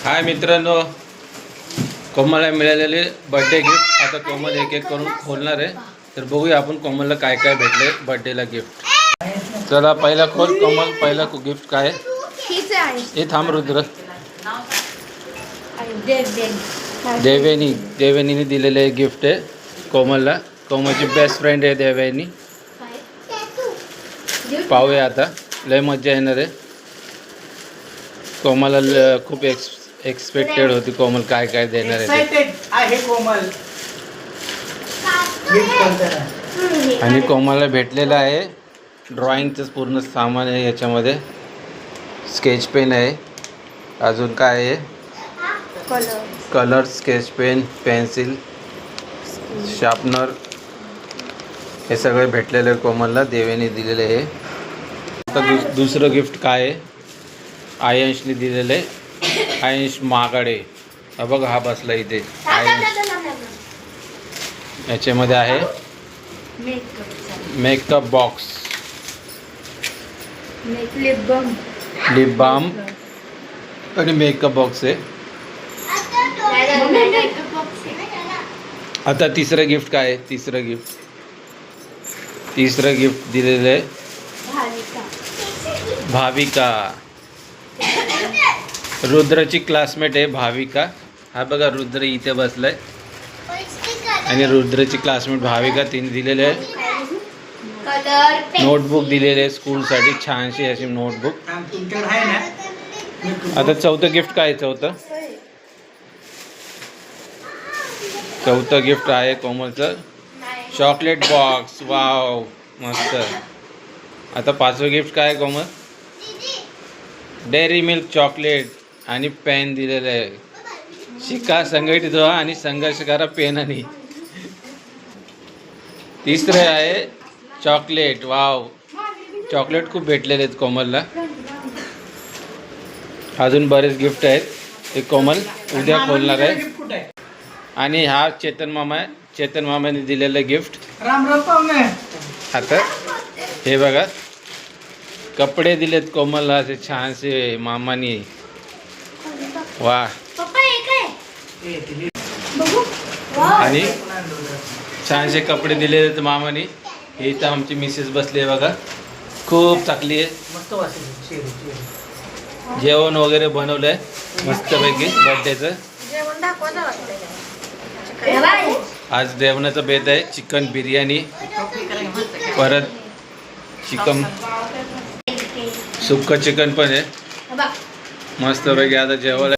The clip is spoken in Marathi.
हाय मित्रांनो, कोमलला मिळालेले बर्थडे गिफ्ट आता कोमल एक एक करून खोलणार आहे. तर बघूया आपण कोमलला काय काय भेटले बर्थडेला गिफ्ट. चला पहिला खोल कोमल. पहिला गिफ्ट काय आहे? हे थांब रुद्र. देवेनीने दिलेले गिफ्ट आहे कोमलला. कोमलची बेस्ट फ्रेंड आहे देवेनी. पाहूया आता, लय मजा येणार आहे. कोमलला खूप एक्सपेक्टेड होती कोमल काय काय देणार आहे कोमल. आणि कोमलला भेटलेलं आहे ड्रॉइंगचं पूर्ण सामान आहे. याच्यामध्ये स्केच पेन आहे, अजून काय आहे, colour, sketch pen, pencil, sharpener, हे सगळे भेटलेले कोमलला देवेने दिलेले आहे. आता दुसरं गिफ्ट काय आहे, आयंशने दिलेलं आहे. आयंश मागाडे, हा बघा, हा बसला इथे. याच्यामध्ये आहे मेकअप बॉक्स, लिप बाम आणि मेकअप बॉक्स आहे. आता तिसरं गिफ्ट काय आहे? तिसरं गिफ्ट दिलेलं आहे भाविका. रुद्रची क्लासमेट आहे भाविका. हा बघा, रुद्र इथे बसलाय आणि रुद्रची क्लासमेट भाविका. तिने दिलेले आहे नोटबुक दिलेले आहे स्कूलसाठी, छानशी अशी नोटबुक. आता चौथं गिफ्ट काय आहे? चौथं गिफ्ट आहे कोमलचं चॉकलेट बॉक्स. वाव, मस्त. आता पाचवं गिफ्ट काय आहे कोमल? डेअरी मिल्क चॉकलेट आणि पेन दिलेलं आहे. शिका, संघटित व्हा आणि संघर्ष करा पेनाने. तिसरे आहे चॉकलेट. वाव, चॉकलेट खूप भेटलेले आहेत कोमलला. अजून बरेच गिफ्ट आहेत, ते कोमल उद्या खोलणार आहे. आणि हा चेतन मामाने दिलेलं गिफ्ट. आता हे बघा, कपडे दिलेत कोमलला असे छानसे मामानी. वा. आणि छानसे कपडे दिलेले आहेत मामानी. हे इथं आमची मिसेस बसली आहे बघा, खूप चांगली आहे. जेवण वगैरे बनवलंय मस्तपैकी बर्थडेचं. आज जेवणाचा बेत आहे चिकन बिर्याणी, परत चिकन सुक्क चिकन पण आहे मस्तपैकी. आता जेवायला